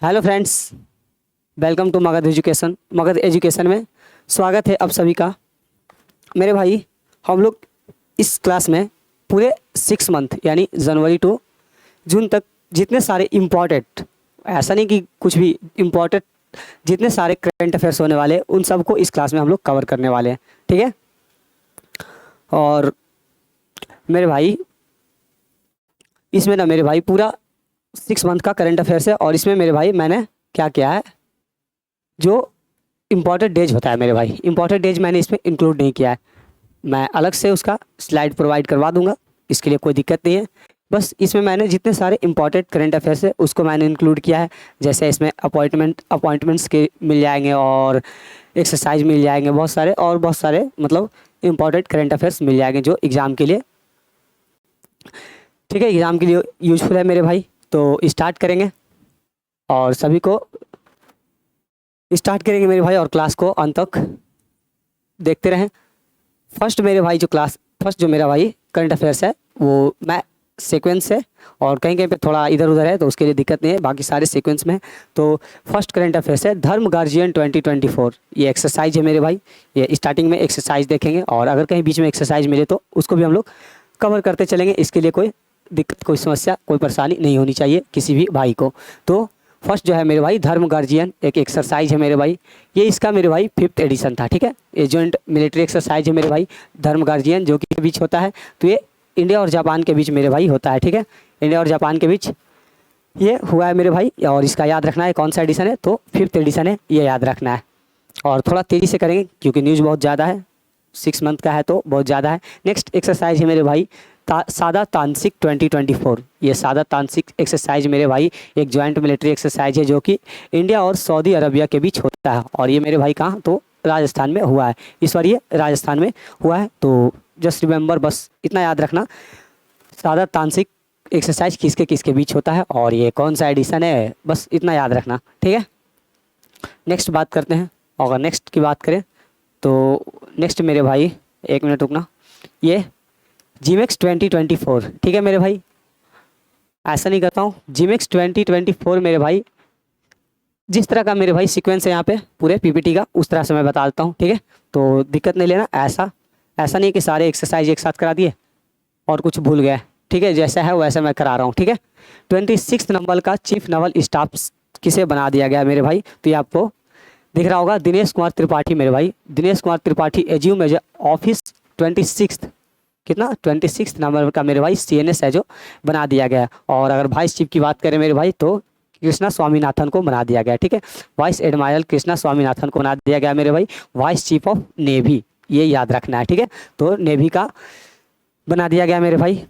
Hello friends, welcome to Magadh Education में स्वागत है आप सभी का। मेरे भाई, हम लोग इस क्लास में पूरे 6 मंथ यानी जनवरी टू जून तक जितने सारे इम्पोर्टेंट, ऐसा नहीं कि कुछ भी इम्पोर्टेंट, जितने सारे करंट अफेयर्स होने वाले उन सबको इस क्लास में हम लोग कवर करने वाले हैं। ठीक है। और मेरे भाई, इसमें ना मेरे भाई पूरा 6 मंथ का करंट अफेयर्स है और इसमें मेरे भाई मैंने क्या किया है, जो इम्पोर्टेंट डेज होता है मेरे भाई, इम्पोर्टेंट डेज मैंने इसमें इंक्लूड नहीं किया है। मैं अलग से उसका स्लाइड प्रोवाइड करवा दूंगा, इसके लिए कोई दिक्कत नहीं है। बस इसमें मैंने जितने सारे इंपॉर्टेंट करंट अफेयर्स है उसको मैंने इंक्लूड किया है। जैसे इसमें अपॉइंटमेंट्स के मिल जाएंगे और एक्सरसाइज मिल जाएंगे, बहुत सारे मतलब इंपॉर्टेंट करंट अफेयर्स मिल जाएंगे जो एग्ज़ाम के लिए, ठीक है, एग्ज़ाम के लिए यूजफुल है मेरे भाई। तो स्टार्ट करेंगे और सभी को स्टार्ट करेंगे मेरे भाई, और क्लास को अंत तक देखते रहें। फर्स्ट जो मेरा भाई करंट अफेयर्स है वो मैं सीक्वेंस से, और कहीं कहीं पे थोड़ा इधर उधर है तो उसके लिए दिक्कत नहीं है, बाकी सारे सीक्वेंस में है। तो फर्स्ट करंट अफेयर्स है धर्म गार्जियन 2024। ये एक्सरसाइज है मेरे भाई। ये स्टार्टिंग में एक्सरसाइज देखेंगे और अगर कहीं बीच में एक्सरसाइज मिले तो उसको भी हम लोग कवर करते चलेंगे। इसके लिए कोई दिक्कत, कोई समस्या, कोई परेशानी नहीं होनी चाहिए किसी भी भाई को। तो फर्स्ट जो है मेरे भाई धर्म गार्जियन एक एक्सरसाइज है मेरे भाई। ये इसका मेरे भाई 5th एडिशन था। ठीक है, ये जॉइंट मिलिट्री एक्सरसाइज है मेरे भाई धर्म गार्जियन, जो कि बीच होता है। तो ये इंडिया और जापान के बीच मेरे भाई होता है। ठीक है, इंडिया और जापान के बीच ये हुआ है मेरे भाई, और इसका याद रखना है कौन सा एडिशन है, तो 5th एडिशन है, ये याद रखना है। और थोड़ा तेज़ी से करेंगे क्योंकि न्यूज़ बहुत ज़्यादा है, 6 मंथ का है तो बहुत ज़्यादा है। नेक्स्ट एक्सरसाइज है मेरे भाई सादा तानसिक 2024। ये सादा तानसिक एक्सरसाइज मेरे भाई एक जॉइंट मिलिट्री एक्सरसाइज है जो कि इंडिया और सऊदी अरबिया के बीच होता है, और ये मेरे भाई कहाँ, तो राजस्थान में हुआ है। इस बार ये राजस्थान में हुआ है। तो जस्ट रिमेंबर, बस इतना याद रखना, सादा तानसिक एक्सरसाइज किसके किसके बीच होता है और ये कौन सा एडिशन है, बस इतना याद रखना। ठीक है, नेक्स्ट बात करते हैं। अगर नेक्स्ट की बात करें तो नेक्स्ट मेरे भाई, एक मिनट रुकना, ये जीमेक्स 2024। ठीक है मेरे भाई, ऐसा नहीं करता हूँ, जीमेक्स 2024 मेरे भाई जिस तरह का मेरे भाई सीक्वेंस है यहाँ पे पूरे पीपीटी का, उस तरह से मैं बता देता हूँ। ठीक है, तो दिक्कत नहीं लेना, ऐसा नहीं कि सारे एक्सरसाइज एक साथ करा दिए और कुछ भूल गए। ठीक है, जैसा है वैसा मैं करा रहा हूँ। ठीक है, 26 नंबर का चीफ नवल स्टाफ किसे बना दिया गया मेरे भाई, तो ये आपको दिख रहा होगा, दिनेश कुमार त्रिपाठी मेरे भाई। Dinesh Kumar Tripathi assume as office 26 number का मेरे भाई CNS है जो बना दिया गया। और अगर वाइस चीफ की बात करें मेरे भाई तो कृष्णा स्वामीनाथन को बना दिया गया। ठीक है, वाइस एडमायरल कृष्णा स्वामीनाथन को बना दिया गया मेरे भाई वाइस चीफ ऑफ नेवी, ये याद रखना है। ठीक है, तो नेवी का बना दिया गया मेरे भाई।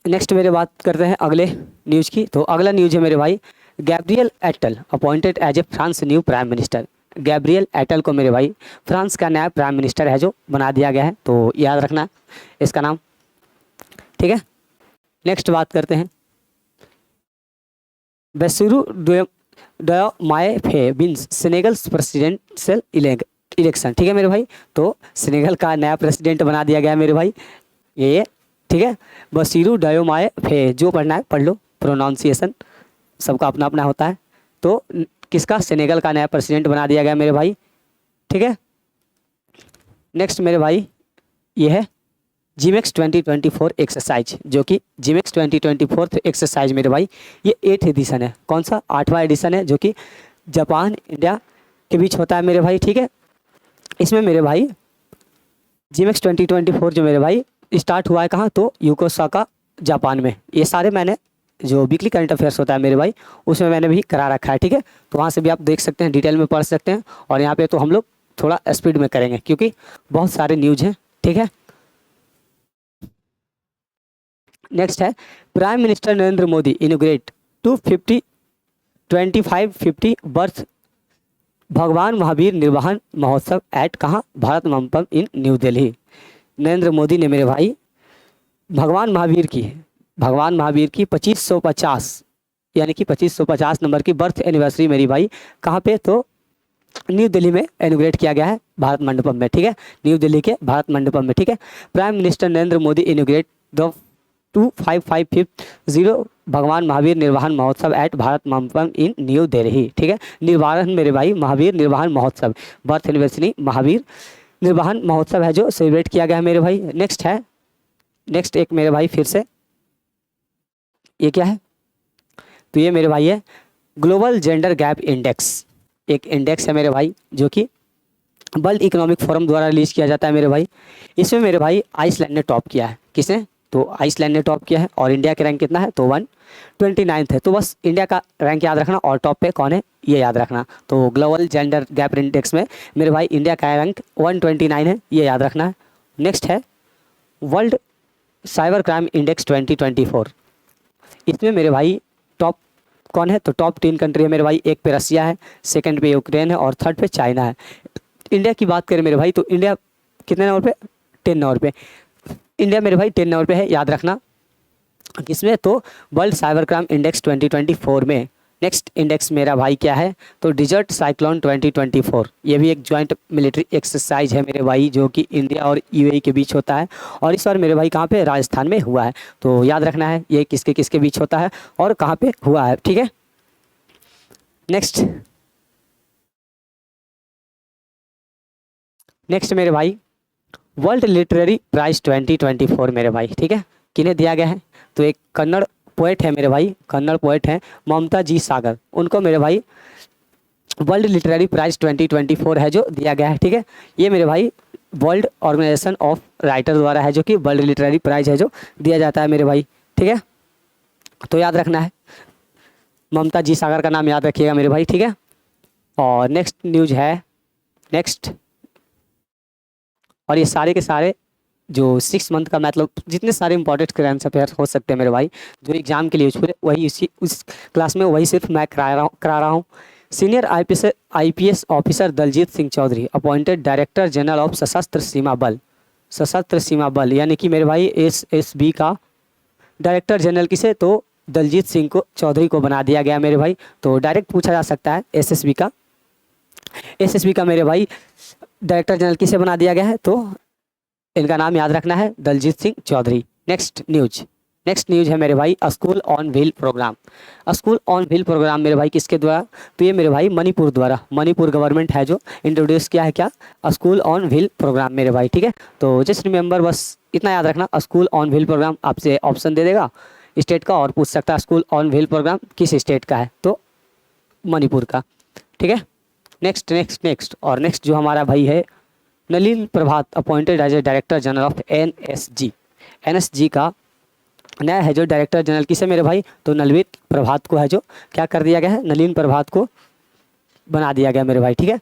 नेक्स्ट मेरे बात करते हैं अगले न्यूज़ की। तो अगला न्यूज़ है मेरे भाई, Gabriel Attal appointed as a France new prime minister. Gabriel Attal को मेरे भाई फ्रांस का नया प्राइम मिनिस्टर है जो बना दिया गया है, तो याद रखना इसका नाम। ठीक है, नेक्स्ट बात करते हैं, बेसिरू डयोमाए फे विंस सेनेगल्स प्रेसिडेंशियल इलेक्शन। ठीक है मेरे भाई, तो सेनेगल का नया प्रेसिडेंट बना दिया गया मेरे भाई ये। ठीक है, बसीरू डयोमाए फे, जो पढ़ना है पढ़ लो, प्रोनाउंसिएशन सबका अपना अपना होता है। तो किसका, सेनेगल का नया प्रेसिडेंट बना दिया गया मेरे भाई। ठीक है, नेक्स्ट मेरे भाई ये है जीमेक्स 2024 एक्सरसाइज, जो कि जीमेक्स 2024 एक्सरसाइज मेरे भाई ये 8th एडिशन है। कौन सा, 8वां एडिशन है, जो कि जापान इंडिया के बीच होता है मेरे भाई। ठीक है, इसमें मेरे भाई जीमेक्स 2024 जो मेरे भाई स्टार्ट हुआ है कहाँ, तो योकोसाका जापान में। ये सारे मैंने जो वीकली करंट अफेयर्स होता है मेरे भाई उसमें मैंने भी करा रखा है। ठीक है, तो वहाँ से भी आप देख सकते हैं, डिटेल में पढ़ सकते हैं। और यहाँ पे तो हम लोग थोड़ा स्पीड में करेंगे क्योंकि बहुत सारे न्यूज़ हैं। ठीक है, नेक्स्ट है prime minister Narendra Modi इनोग्रेट 2550 birth भगवान महावीर निर्वाहन महोत्सव एट कहाँ, भारत मंडपम इन न्यू दिल्ली। नरेंद्र मोदी ने मेरे भाई भगवान महावीर की 2550 यानी कि 2550 नंबर की बर्थ एनिवर्सरी मेरी भाई कहाँ पे, तो न्यू दिल्ली में इनोग्रेट किया गया है, भारत मंडपम में। ठीक है, न्यू दिल्ली के भारत मंडपम में। ठीक है, prime minister Narendra Modi इनोग्रेट the 2550 भगवान महावीर निर्वाहन महोत्सव एट भारत मंडपम इन न्यू दिल्ली। ठीक है, निर्वाहन मेरे भाई महावीर निर्वाहन महोत्सव, बर्थ एनिवर्सरी महावीर निर्वाहन महोत्सव है जो सेलिब्रेट किया गया है मेरे भाई। नेक्स्ट है, नेक्स्ट एक मेरे भाई फिर से, ये क्या है, तो ये मेरे भाई है ग्लोबल जेंडर गैप इंडेक्स। एक इंडेक्स है मेरे भाई जो कि वर्ल्ड इकोनॉमिक फोरम द्वारा रिलीज किया जाता है मेरे भाई। इसमें मेरे भाई आइसलैंड ने टॉप किया है। किसने, तो आइसलैंड ने टॉप किया है। और इंडिया का रैंक कितना है, तो 129 है। तो बस इंडिया का रैंक याद रखना और टॉप पे कौन है ये याद रखना। तो ग्लोबल जेंडर गैप इंडेक्स में मेरे भाई इंडिया का रैंक 129 है, ये याद रखना है। नेक्स्ट है वर्ल्ड साइबर क्राइम इंडेक्स 2024। इसमें मेरे भाई टॉप कौन है, तो टॉप 3 कंट्री है मेरे भाई। एक पे रसिया है, सेकंड पे यूक्रेन है और थर्ड पे चाइना है। इंडिया की बात करें मेरे भाई तो इंडिया कितने नंबर पे, 10 नंबर पे। इंडिया मेरे भाई 10 नंबर पे है, याद रखना। किसमें, तो वर्ल्ड साइबर क्राइम इंडेक्स 2024 में। नेक्स्ट इंडेक्स मेरा भाई क्या है, तो डिजर्ट साइक्लोन 2024। ये भी एक जॉइंट मिलिट्री एक्सरसाइज है मेरे भाई जो कि इंडिया और यूएई के बीच होता है। और इस बार मेरे भाई कहाँ पे, राजस्थान में हुआ है। तो याद रखना है ये किसके किसके बीच होता है और कहाँ पे हुआ है। ठीक है, नेक्स्ट नेक्स्ट मेरे भाई वर्ल्ड लिटरेरी प्राइज 2024 मेरे भाई। ठीक है, किन्हें दिया गया है, तो एक कन्नड़ पोएट है मेरे भाई, कन्नड़ पोएट हैं ममता जी सागर, उनको मेरे भाई वर्ल्ड लिटरेरी प्राइज 2024 है जो दिया गया है। ठीक है, ये मेरे भाई वर्ल्ड ऑर्गेनाइजेशन ऑफ राइटर द्वारा है जो कि वर्ल्ड लिटरेरी प्राइज है जो दिया जाता है मेरे भाई। ठीक है, तो याद रखना है, ममता जी सागर का नाम याद रखिएगा मेरे भाई। ठीक है, और नेक्स्ट न्यूज है, नेक्स्ट, और ये सारे के सारे जो 6 मंथ का मतलब जितने सारे इंपॉर्टेंट करंट अफेयर हो सकते हैं मेरे भाई जो एग्जाम के लिए यूजफुल है, वही उस क्लास में वही सिर्फ मैं करा रहा हूँ। Senior IPS officer Daljeet Singh Chaudhary appointed director general of Sashastra Seema बल। सशस्त्र सीमा बल यानी कि मेरे भाई एसएसबी का डायरेक्टर जनरल किसे, तो दलजीत सिंह को चौधरी को बना दिया गया मेरे भाई। तो डायरेक्ट पूछा जा सकता है एसएसबी का मेरे भाई डायरेक्टर जनरल किसे बना दिया गया है, तो इनका नाम याद रखना है दलजीत सिंह चौधरी। नेक्स्ट न्यूज है मेरे भाई school on wheel program. School on wheel program मेरे भाई किसके द्वारा, तो ये मेरे भाई मणिपुर द्वारा, मणिपुर गवर्नमेंट है जो इंट्रोड्यूस किया है क्या, स्कूल ऑन व्हील प्रोग्राम मेरे भाई। ठीक है, तो जस्ट रिमेंबर, बस इतना याद रखना, स्कूल ऑन व्हील प्रोग्राम आपसे ऑप्शन दे देगा स्टेट का और पूछ सकता है स्कूल ऑन व्हील प्रोग्राम किस स्टेट का है, तो मणिपुर का। ठीक है, नेक्स्ट और नेक्स्ट जो हमारा भाई है Nalin Prabhat appointed as a director general of NSG का नया है जो डायरेक्टर जनरल किसे मेरे भाई, तो नलिन प्रभात को है जो क्या कर दिया गया है, नलिन प्रभात को बना दिया गया मेरे भाई। ठीक है,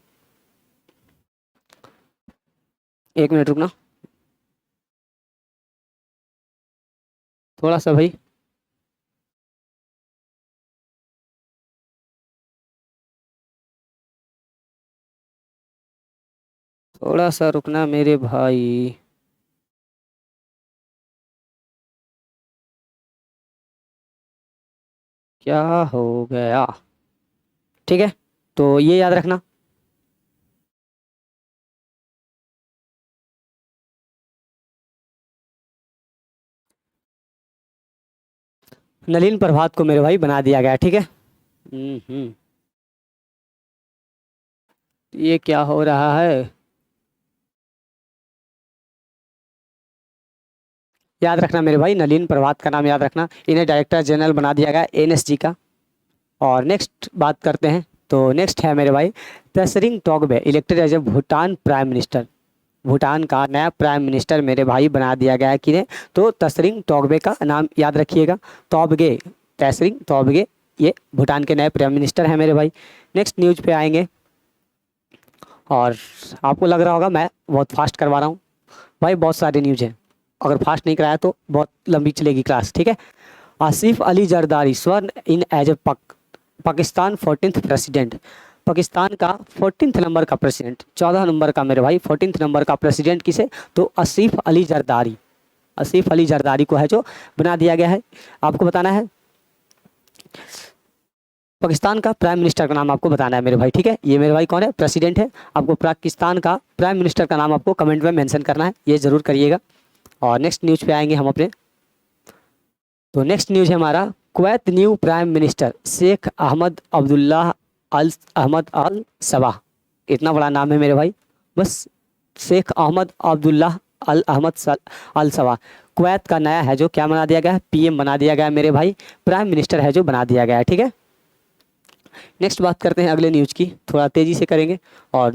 एक मिनट रुकना थोड़ा सा भाई, थोड़ा सा रुकना मेरे भाई। क्या हो गया, ठीक है, तो ये याद रखना। नलिन प्रभात को मेरे भाई बना दिया गया। ठीक है, ये क्या हो रहा है, याद रखना मेरे भाई, नलिन प्रभात का नाम याद रखना, इन्हें डायरेक्टर जनरल बना दिया गया एनएसजी का। और नेक्स्ट बात करते हैं, तो नेक्स्ट है मेरे भाई Tshering Tobgay elected as a Bhutan prime minister. Bhutan का नया प्राइम मिनिस्टर मेरे भाई बना दिया गया है किन्हें, तो तसरिंग टोब्गे का नाम याद रखिएगा, तोब्गे, तसरिंग टोब्गे, ये भूटान के नए प्राइम मिनिस्टर हैं मेरे भाई। नेक्स्ट न्यूज पे आएंगे, और आपको लग रहा होगा मैं बहुत फास्ट करवा रहा हूँ भाई, बहुत सारे न्यूज हैं, अगर फास्ट नहीं कराया तो बहुत लंबी चलेगी क्लास। ठीक है, Asif Ali Zardari sworn in as a Pakistan 14th president. Pakistan का 14th नंबर का प्रेसिडेंट, 14 नंबर का मेरे भाई 14th नंबर का प्रेसिडेंट किसे, तो आसिफ अली जरदारी, आसिफ अली जरदारी को है जो बना दिया गया है। आपको बताना है पाकिस्तान का प्राइम मिनिस्टर का नाम आपको बताना है मेरे भाई। ठीक है, ये मेरे भाई कौन है, प्रेसिडेंट है। आपको पाकिस्तान का प्राइम मिनिस्टर का नाम आपको कमेंट में मेंशन करना है, ये ज़रूर करिएगा। और नेक्स्ट न्यूज पे आएंगे हम अपने, तो नेक्स्ट न्यूज है हमारा Kuwait new prime minister Sheikh Ahmad Al Sabah. इतना बड़ा नाम है मेरे भाई, बस Sheikh Ahmad Abdullah Al Sabah. Kuwait का नया है जो क्या बना दिया गया है, पीएम बना दिया गया है मेरे भाई, प्राइम मिनिस्टर है जो बना दिया गया है, ठीक है। नेक्स्ट बात करते हैं अगले न्यूज़ की, थोड़ा तेज़ी से करेंगे। और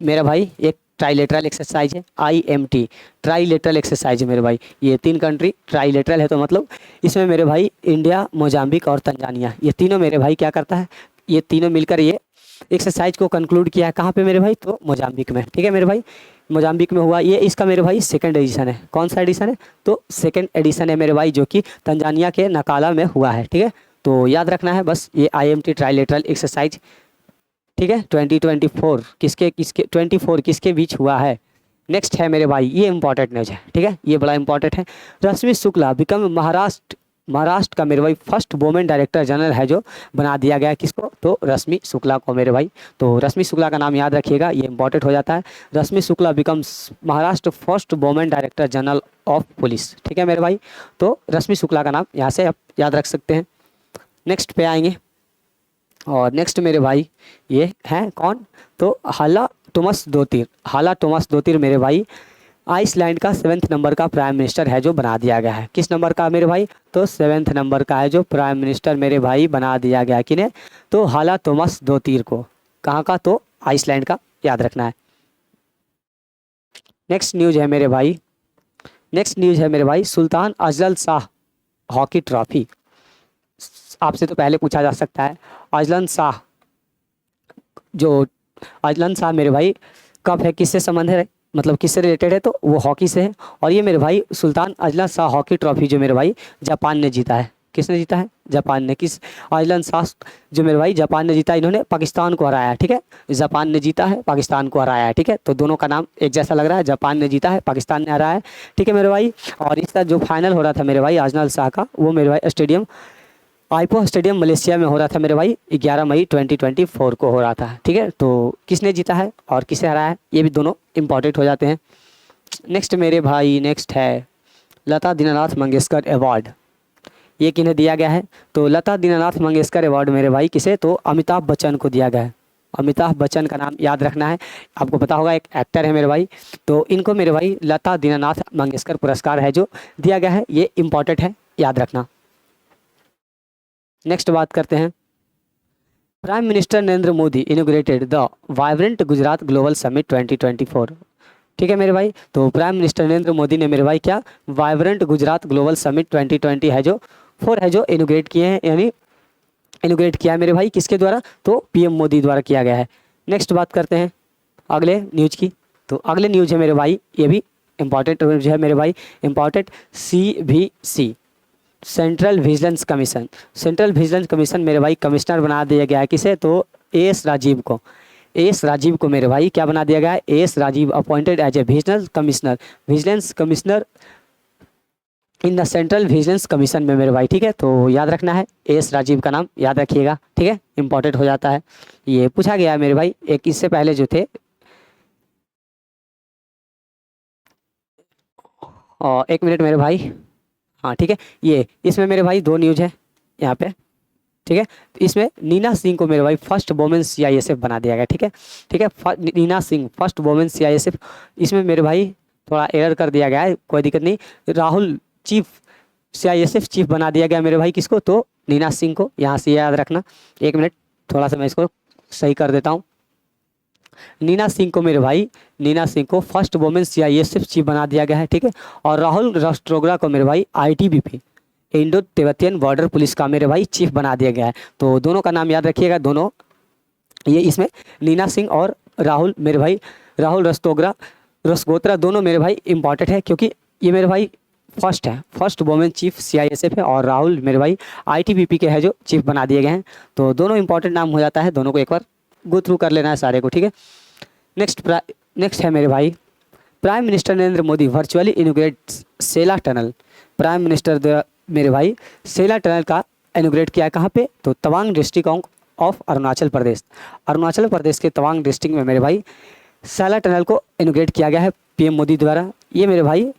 मेरा भाई एक ट्राइलेटरल एक्सरसाइज है, IMT ट्राइलेटरल एक्सरसाइज है मेरे भाई। ये 3 कंट्री ट्राइलेटरल है, तो मतलब इसमें मेरे भाई इंडिया, मोजाम्बिक और तंजानिया, ये तीनों मेरे भाई क्या करता है, ये तीनों मिलकर ये एक्सरसाइज को कंक्लूड किया है। कहाँ पे मेरे भाई, तो मोजाम्बिक में, ठीक है मेरे भाई, मोजाम्बिक में हुआ ये। इसका मेरे भाई सेकंड एडिशन है। कौन सा एडिशन है, तो सेकंड एडिशन है मेरे भाई, जो कि तंजानिया के नकाला में हुआ है, ठीक है। तो याद रखना है बस ये IMT ट्राइलेटरल एक्सरसाइज, ठीक है। 2024 किसके 24 किसके बीच हुआ है। नेक्स्ट है मेरे भाई, ये इंपॉर्टेंट न्यूज है, ठीक है, ये बड़ा इंपॉर्टेंट है। रश्मि शुक्ला बिकम महाराष्ट्र का मेरे भाई फर्स्ट वुमेन डायरेक्टर जनरल है जो बना दिया गया है। किसको, तो रश्मि शुक्ला को मेरे भाई। तो रश्मि शुक्ला का नाम याद रखिएगा, ये इंपॉर्टेंट हो जाता है। Rashmi Shukla becomes Maharashtra first women director general of police, ठीक है मेरे भाई। तो रश्मि शुक्ला का नाम यहाँ से आप याद रख सकते हैं। नेक्स्ट पे आएंगे, और नेक्स्ट मेरे भाई ये हैं कौन, तो हाला टोमस दोतीर मेरे भाई आइसलैंड का 7th नंबर का प्राइम मिनिस्टर है जो बना दिया गया है। किस नंबर का मेरे भाई, तो 7th नंबर का है जो प्राइम मिनिस्टर मेरे भाई बना दिया गया है। किन्हें, तो हाला टोमस दोतीर को। कहाँ का, तो आइसलैंड का, याद रखना है। नेक्स्ट न्यूज़ है मेरे भाई Sultan Azlan Shah hockey trophy. आपसे तो पहले पूछा जा सकता है अजलन शाह मेरे भाई कप है, किससे संबंध है, मतलब किससे रिलेटेड है, तो वो हॉकी से है। और ये मेरे भाई Sultan Azlan Shah hockey trophy जो मेरे भाई जापान ने जीता है। किसने जीता है, जापान ने। किस, अजलन शाह जो मेरे भाई जापान ने जीता, इन्होंने पाकिस्तान को हराया है, ठीक है। जापान ने जीता है, पाकिस्तान को हराया है, ठीक है। तो दोनों का नाम एक जैसा लग रहा है, जापान ने जीता है, पाकिस्तान ने हराया है, ठीक है मेरे भाई। और इसका जो फाइनल हो रहा था मेरे भाई अजलन शाह का, वो मेरे भाई स्टेडियम आईपो स्टेडियम मलेशिया में हो रहा था मेरे भाई, 11 मई 2024 को हो रहा था, ठीक है। तो किसने जीता है और किसे हराया है, ये भी दोनों इंपॉर्टेंट हो जाते हैं। नेक्स्ट मेरे भाई, नेक्स्ट है लता दीनानाथ मंगेशकर अवार्ड। ये किन्हें दिया गया है, तो लता दीनानाथ मंगेशकर अवार्ड मेरे भाई किसे, तो अमिताभ बच्चन को दिया गया है। अमिताभ बच्चन का नाम याद रखना है, आपको पता होगा एक एक्टर है मेरे भाई। तो इनको मेरे भाई लता दीनानाथ मंगेशकर पुरस्कार है जो दिया गया है, ये इंपॉर्टेंट है, याद रखना। नेक्स्ट बात करते हैं, prime minister Narendra Modi inaugurated the vibrant Gujarat global summit 2024, ठीक है मेरे भाई। तो प्राइम मिनिस्टर नरेंद्र मोदी ने मेरे भाई क्या, वाइब्रेंट गुजरात ग्लोबल समिट 2020 है जो 4 है जो इनोग्रेट किए हैं, यानी इनोग्रेट किया है मेरे भाई, किसके द्वारा, तो PM मोदी द्वारा किया गया है। नेक्स्ट बात करते हैं अगले न्यूज़ की, तो अगले न्यूज़ है मेरे भाई, ये भी इंपॉर्टेंट न्यूज़ है मेरे भाई, important CVC central vigilance commission मेरे भाई कमिश्नर बना दिया गया है। किसे, तो AS राजीव को मेरे भाई क्या बना दिया गया है, AS Rajiv appointed as a vigilance commissioner in the central vigilance commission में मेरे भाई, ठीक है। तो याद रखना है AS राजीव का नाम याद रखिएगा, ठीक है, इंपॉर्टेंट हो जाता है। ये पूछा गया है मेरे भाई, एक इससे पहले जो थे, और 1 मिनट मेरे भाई, हाँ ठीक है। ये इसमें मेरे भाई 2 न्यूज़ है यहाँ पे, ठीक है। तो इसमें नीना सिंह को मेरे भाई फर्स्ट वुमेन CISF बना दिया गया, ठीक है। Neena Singh first women CISF। इसमें मेरे भाई थोड़ा एरर कर दिया गया है, कोई दिक्कत नहीं। राहुल CISF चीफ बना दिया गया मेरे भाई, किसको, तो नीना सिंह को। यहाँ से याद रखना, 1 मिनट थोड़ा सा मैं इसको सही कर देता हूँ। नीना सिंह को फर्स्ट वुमेन CISF चीफ बना दिया गया है, ठीक है। और राहुल रस्टोग्रा को मेरे भाई ITBP Indo Tibetan border police का मेरे भाई चीफ बना दिया गया है। तो दोनों का नाम याद रखिएगा, दोनों ये इसमें नीना सिंह और राहुल मेरे भाई, राहुल रसगोत्रा दोनों मेरे भाई इंपॉर्टेंट है, क्योंकि ये मेरे भाई फर्स्ट वुमेन चीफ CISF है, और राहुल मेरे भाई ITBP के है जो चीफ बना दिए गए हैं। तो दोनों इंपॉर्टेंट नाम हो जाता है, दोनों को एक बार गो थ्रू कर लेना है सारे को, ठीक है। नेक्स्ट है मेरे भाई, prime minister Narendra Modi virtually inaugurate Sela tunnel. Prime minister द्वारा मेरे भाई सेला टनल का इनोग्रेट किया है, कहाँ पे, तो तवांग डिस्ट्रिक्ट ऑफ अरुणाचल प्रदेश के तवांग डिस्ट्रिक्ट में मेरे भाई सेला टनल को इनोग्रेट किया गया है PM मोदी द्वारा। ये मेरे भाई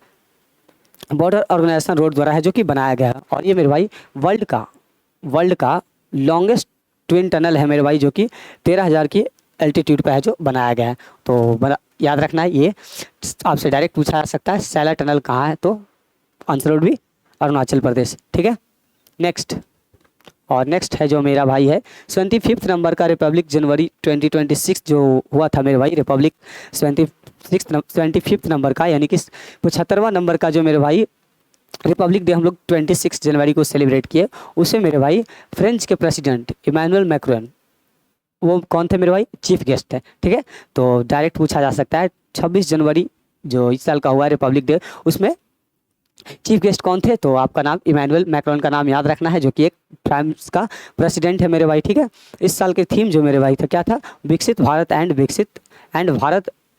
बॉर्डर ऑर्गेनाइजेशन रोड द्वारा है जो कि बनाया गया है। और ये मेरे भाई वर्ल्ड का लॉन्गेस्ट ट्विन टनल है मेरे भाई, जो कि 13,000 की एल्टीट्यूड पर है जो बनाया गया है। तो याद रखना है, ये आपसे डायरेक्ट पूछा जा सकता है सैला टनल कहाँ है, तो आंसर वुड भी अरुणाचल प्रदेश। ठीक है, नेक्स्ट है जो मेरा भाई है 25 नंबर का रिपब्लिक जनवरी 2026 जो हुआ था मेरे भाई, रिपब्लिक 25 नंबर का, यानी कि 75वां नंबर का जो मेरे भाई रिपब्लिक डे हम लोग 26 जनवरी को सेलिब्रेट किए। उसे मेरे भाई फ्रेंच के प्रेसिडेंट इमैनुअल मैक्रोन, वो कौन थे मेरे भाई, चीफ गेस्ट थे। ठीक है, तो डायरेक्ट पूछा जा सकता है 26 जनवरी जो इस साल का हुआ है रिपब्लिक डे, उसमें चीफ गेस्ट कौन थे, तो आपका नाम इमैनुअल मैक्रोन का नाम याद रखना है, जो कि एक फ्रांस का प्रेसिडेंट है मेरे भाई। ठीक है, इस साल के थीम जो मेरे भाई था क्या था, विकसित भारत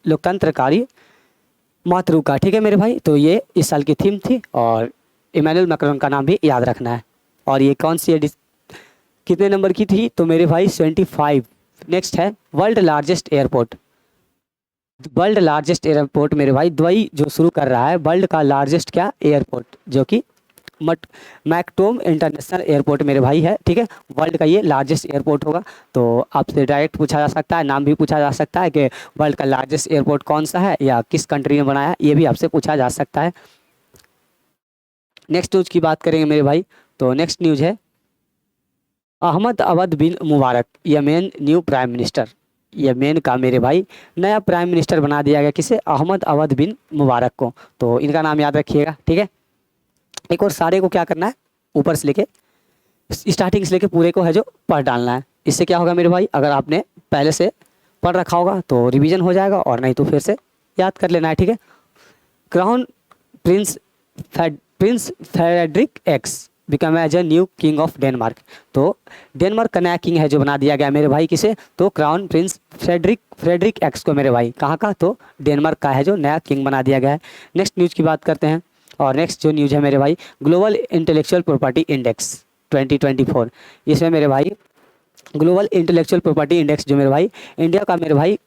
लोकतंत्रकारी मातृका। ठीक है मेरे भाई, तो ये इस साल की थीम थी और इमैनुअल मैक्रोन का नाम भी याद रखना है। और ये कौन सी कितने नंबर की थी, तो मेरे भाई 25। नेक्स्ट है वर्ल्ड लार्जेस्ट एयरपोर्ट मेरे भाई, दुबई जो शुरू कर रहा है वर्ल्ड का लार्जेस्ट क्या एयरपोर्ट, जो कि मैकटोम इंटरनेशनल एयरपोर्ट मेरे भाई है। ठीक है, वर्ल्ड का ये लार्जेस्ट एयरपोर्ट होगा। तो आपसे डायरेक्ट पूछा जा सकता है, नाम भी पूछा जा सकता है कि वर्ल्ड का लार्जेस्ट एयरपोर्ट कौन सा है या किस कंट्री ने बनाया, ये भी आपसे पूछा जा सकता है। नेक्स्ट न्यूज़ की बात करेंगे मेरे भाई, तो नेक्स्ट न्यूज़ है Ahmed Awad bin Mubarak Yemen new prime minister. Yemen का मेरे भाई नया प्राइम मिनिस्टर बना दिया गया, किसे, अहमद अवध बिन मुबारक को। तो इनका नाम याद रखिएगा। ठीक है, एक और सारे को क्या करना है, ऊपर से लेके स्टार्टिंग से लेके पूरे को है जो पढ़ डालना है। इससे क्या होगा मेरे भाई, अगर आपने पहले से पढ़ रखा होगा तो रिवीजन हो जाएगा, और नहीं तो फिर से याद कर लेना है। ठीक है, crown prince Frederik X become as a new king of Denmark. तो डेनमार्क का नया किंग है जो बना दिया गया मेरे भाई, किसे, तो क्राउन प्रिंस फ्रेडरिक एक्स को मेरे भाई, कहाँ का, तो डेनमार्क का है जो नया किंग बना दिया गया है। नेक्स्ट न्यूज़ की बात करते हैं, और नेक्स्ट जो न्यूज़ है मेरे भाई ग्लोबल इंटेलेक्चुअल प्रॉपर्टी इंडेक्स 2024। इसमें मेरे भाई ग्लोबल इंटेलेक्चुअल प्रॉपर्टी इंडेक्स जो मेरे भाई इंडिया का मेरे भाई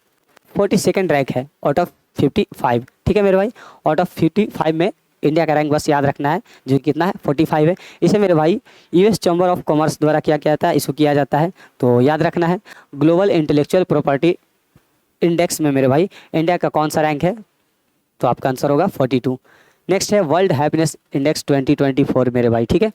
42nd रैंक है आउट ऑफ 55। ठीक है मेरे भाई, आउट ऑफ 55 में इंडिया का रैंक बस याद रखना है, जो कितना है 45 है। इसे मेरे भाई यूएस चैम्बर ऑफ कॉमर्स द्वारा क्या किया जाता है, इसको किया जाता है। तो याद रखना है ग्लोबल इंटेलेक्चुअल प्रॉपर्टी इंडेक्स में मेरे भाई इंडिया का कौन सा रैंक है, तो आपका आंसर होगा 42। नेक्स्ट है वर्ल्ड हैप्पीनेस इंडेक्स 2024 मेरे भाई। ठीक है,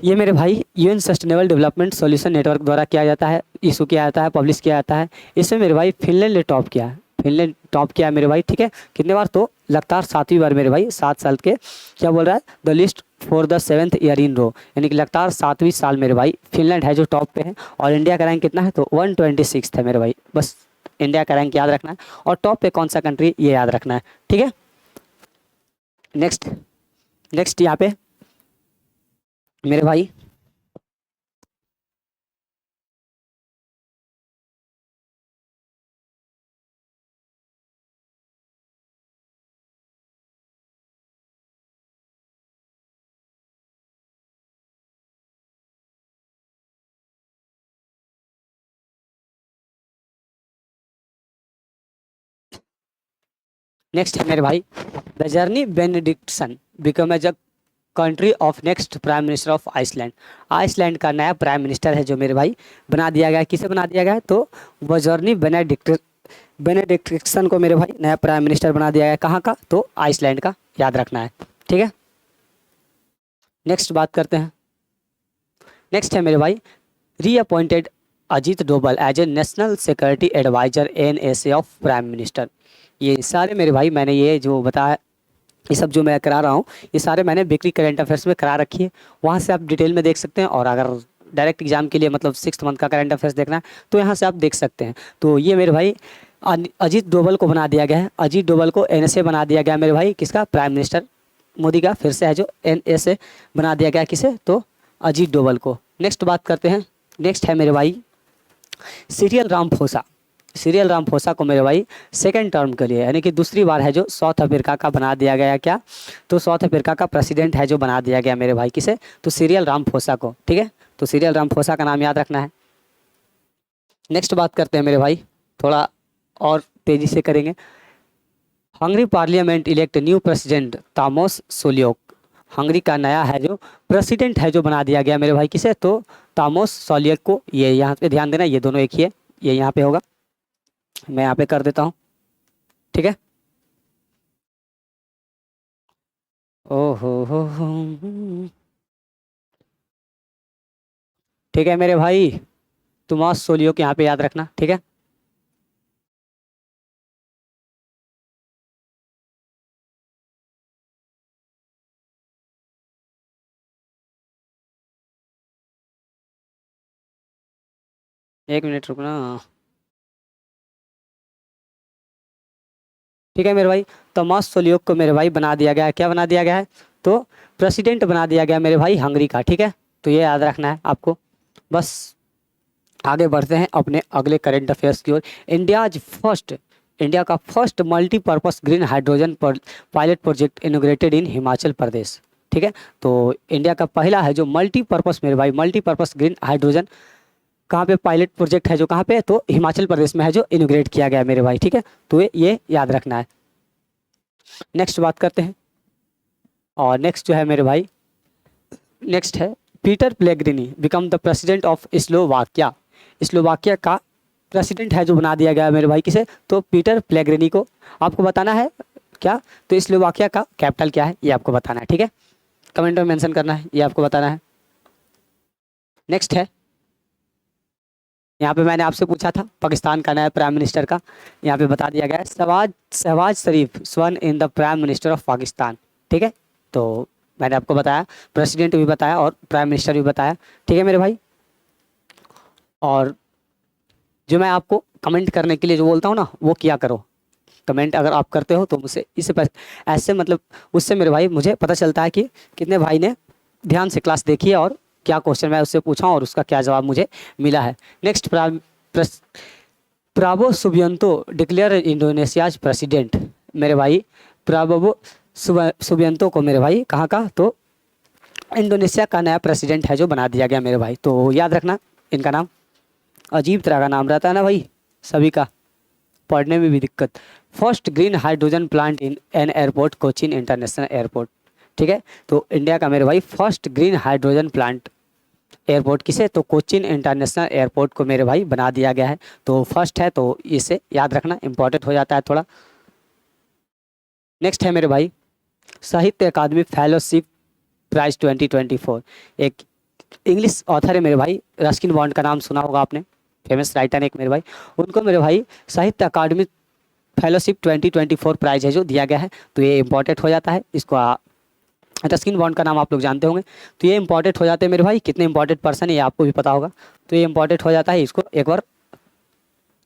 ये मेरे भाई UN sustainable development solution network द्वारा किया जाता है, इशू किया जाता है, पब्लिश किया जाता है। इसमें मेरे भाई फिनलैंड ने टॉप किया है, फिनलैंड टॉप किया है मेरे भाई। ठीक है, कितने बार, तो लगातार 7वीं बार मेरे भाई, 7 साल के क्या बोल रहा है, the list for the 7th year in row, यानी कि लगातार 7वीं साल मेरे भाई फिनलैंड है जो टॉप पे है। और इंडिया का रैंक कितना है, तो 126 है मेरे भाई। बस इंडिया का रैंक याद रखना है, और टॉप पे कौन सा कंट्री ये याद रखना है। ठीक है, नेक्स्ट यहाँ पे मेरे भाई नेक्स्ट है मेरे भाई the Bjarni Benediktsson become as a country of next prime minister of Iceland. Iceland का नया प्राइम मिनिस्टर है जो मेरे भाई बना दिया गया है, किसे बना दिया गया है, तो वजर्नी बेनेडिक्टसन को मेरे भाई नया प्राइम मिनिस्टर बना दिया गया, कहाँ का, तो आइसलैंड का, याद रखना है। ठीक है, नेक्स्ट बात करते हैं। नेक्स्ट है मेरे भाई reappointed Ajit Doval as a national security advisor NSA of prime minister. ये सारे मेरे भाई मैंने ये जो बताया, ये सब जो मैं करा रहा हूँ, ये सारे मैंने वीकली करंट अफेयर्स में करा रखी है, वहाँ से आप डिटेल में देख सकते हैं। और अगर डायरेक्ट एग्जाम के लिए मतलब 6th मंथ का करंट अफेयर्स देखना है तो यहाँ से आप देख सकते हैं। तो ये मेरे भाई अजीत डोभाल को बना दिया गया है, अजीत डोभाल को NSA बना दिया गया मेरे भाई, किसका, प्राइम मिनिस्टर मोदी का फिर से है जो NSA बना दिया गया, किसे, तो अजीत डोभाल को। नेक्स्ट बात करते हैं, नेक्स्ट है मेरे भाई सीरियल रामफोसा को मेरे भाई 2nd टर्म के लिए, यानी कि दूसरी बार है जो साउथ अफ्रीका का बना दिया गया, क्या, तो साउथ अफ्रीका का प्रेसिडेंट है जो बना दिया गया मेरे भाई, किसे, तो सीरियल रामफोसा को। ठीक है, तो सीरियल रामफोसा का नाम याद रखना है। नेक्स्ट बात करते हैं मेरे भाई, थोड़ा और तेज़ी से करेंगे। Hungary parliament elect new president Tamas Sulyok. Hungary का नया है जो प्रेसिडेंट है जो बना दिया गया मेरे भाई किसे, तो तामोस सोलियक को। ये यहाँ पे ध्यान देना, ये दोनों एक ही है, ये यहाँ पे होगा, मैं यहाँ पे कर देता हूँ, ठीक है। ओहो, ठीक है मेरे भाई, तुमास सोलियोक यहाँ पे याद रखना, ठीक है। एक मिनट रुकना, ठीक है मेरे भाई। तोमास सोलियोक को मेरे भाई बना दिया गया है, क्या बना दिया गया है, तो प्रेसिडेंट बना दिया गया मेरे भाई हंगरी का, ठीक है। तो ये याद रखना है आपको। बस आगे बढ़ते हैं अपने अगले करंट अफेयर्स की ओर। इंडिया का first multipurpose green hydrogen pilot project inaugurated in Himachal Pradesh, ठीक है। तो इंडिया का पहला है जो मल्टीपर्पस मेरे भाई, मल्टीपर्पस ग्रीन हाइड्रोजन कहाँ पे पायलट प्रोजेक्ट है, जो कहाँ पे, तो हिमाचल प्रदेश में है जो इनोग्रेट किया गया है मेरे भाई, ठीक है। तो ये याद रखना है। नेक्स्ट बात करते हैं, और नेक्स्ट जो है मेरे भाई, नेक्स्ट है Peter Pellegrini become the president of Slovakia. Slovakia का प्रेसिडेंट है जो बना दिया गया है मेरे भाई किसे, तो पीटर प्लेग्रिनी को। आपको बताना है क्या, तो स्लोवाकिया का कैपिटल क्या है ये आपको बताना है, ठीक है। कमेंट में मेंशन करना है, ये आपको बताना है। नेक्स्ट है, यहाँ पे मैंने आपसे पूछा था पाकिस्तान का नया प्राइम मिनिस्टर का, यहाँ पे बता दिया गया है Shehbaz Sharif sworn in the prime minister of Pakistan, ठीक है। तो मैंने आपको बताया, प्रेसिडेंट भी बताया और प्राइम मिनिस्टर भी बताया, ठीक है मेरे भाई। और जो मैं आपको कमेंट करने के लिए जो बोलता हूँ ना, वो किया करो। कमेंट अगर आप करते हो तो मुझसे ऐसे मतलब उससे मेरे भाई मुझे पता चलता है कि कितने भाई ने ध्यान से क्लास देखी है और क्या क्वेश्चन मैं उससे पूछा और उसका क्या जवाब मुझे मिला है। Next, Prabowo Subianto declare Indonesia's president. मेरे भाई प्राबो सुबियंतो को मेरे भाई कहाँ का, तो इंडोनेशिया का नया प्रेसिडेंट है जो बना दिया गया मेरे भाई। तो याद रखना इनका नाम, अजीब तरह का नाम रहता है ना भाई सभी का, पढ़ने में भी दिक्कत। First green hydrogen plant in an airport Cochin international airport, ठीक है। तो इंडिया का मेरे भाई first green hydrogen plant airport किसे, तो कोचिन इंटरनेशनल एयरपोर्ट को मेरे भाई बना दिया गया है। तो फर्स्ट है तो इसे याद रखना, इंपॉर्टेंट हो जाता है थोड़ा। नेक्स्ट है मेरे भाई साहित्य अकादमी फेलोशिप प्राइज 2024। एक इंग्लिश ऑथर है मेरे भाई, रस्किन बॉन्ड का नाम सुना होगा आपने, फेमस राइटर एक मेरे भाई, उनको मेरे भाई साहित्य अकादमी फेलोशिप 2024 प्राइज है जो दिया गया है। तो ये इंपॉर्टेंट हो जाता है, इसको रस्किन बॉन्ड का नाम आप लोग जानते होंगे। तो ये इंपॉर्टेंट हो जाते हैं मेरे भाई, कितने इंपॉर्टेंट पर्सन है ये आपको भी पता होगा। तो ये इंपॉर्टेंट हो जाता है, इसको एक बार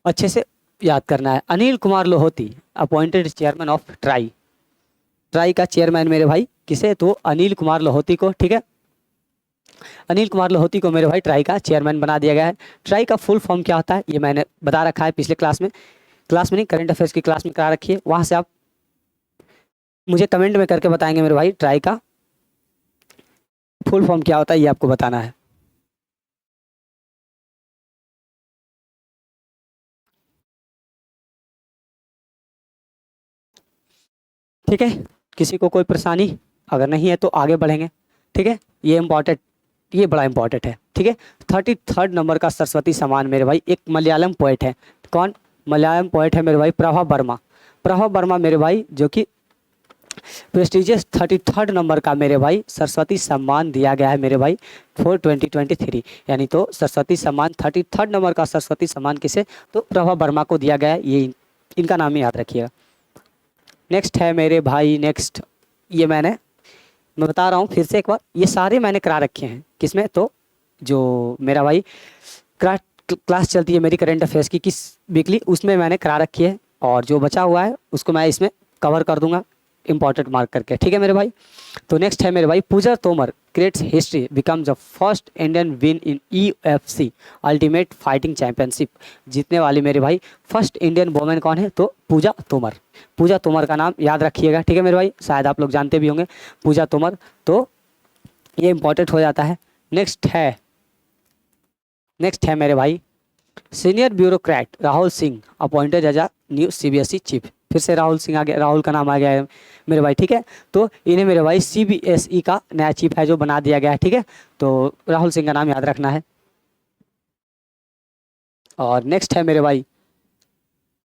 अच्छे से याद करना है। Anil Kumar Lahoti appointed chairman of TRAI. TRAI का चेयरमैन मेरे भाई किसे, तो अनिल कुमार लोहोती को, ठीक है। अनिल कुमार लोहोती को मेरे भाई ट्राई का चेयरमैन बना दिया गया है। ट्राई का फुल फॉर्म क्या होता है ये मैंने बता रखा है पिछले क्लास में नहीं, करंट अफेयर्स की क्लास में करा रखी है, वहाँ से आप मुझे कमेंट में करके बताएंगे मेरे भाई ट्राई का फुल फॉर्म क्या होता है, ये आपको बताना है। ठीक है, किसी को कोई परेशानी अगर नहीं है तो आगे बढ़ेंगे, ठीक है। ये बड़ा इंपॉर्टेंट है, ठीक है। 33rd नंबर का सरस्वती सम्मान मेरे भाई एक मलयालम पोएट है, कौन, मलयालम पोएट है मेरे भाई प्रभा वर्मा मेरे भाई, जो कि प्रेस्टिजियस 33rd नंबर का मेरे भाई सरस्वती सम्मान दिया गया है मेरे भाई फॉर 2023। यानी तो सरस्वती सम्मान 33rd नंबर का सरस्वती सम्मान किसे, तो प्रभा वर्मा को दिया गया है, ये इनका नाम ही याद रखिएगा। नेक्स्ट है मेरे भाई, नेक्स्ट ये मैं बता रहा हूँ फिर से एक बार, ये सारे मैंने करा रखे हैं किसमें, तो जो मेरा भाई क्लास चलती है मेरी करंट अफेयर्स की किस वीकली, उसमें मैंने करा रखी है, और जो बचा हुआ है उसको मैं इसमें कवर कर दूंगा इंपॉर्टेंट मार्क करके, ठीक है मेरे भाई। तो नेक्स्ट है मेरे भाई Pooja Tomar creates history becomes the first Indian win in UFC ultimate fighting championship. जीतने वाली मेरे भाई फर्स्ट इंडियन वोमेन कौन है, तो पूजा तोमर का नाम याद रखिएगा, ठीक है मेरे भाई, शायद आप लोग जानते भी होंगे पूजा तोमर, तो ये इंपॉर्टेंट हो जाता है। नेक्स्ट है मेरे भाई senior bureaucrat Rahul Singh appointed as a new CBSE chief. फिर से राहुल सिंह आ गया, राहुल का नाम आ गया है मेरे भाई, ठीक है। तो इन्हें मेरे भाई CBSE का नया चीफ है जो बना दिया गया है, ठीक है। तो राहुल सिंह का नाम याद रखना है। और नेक्स्ट है मेरे भाई,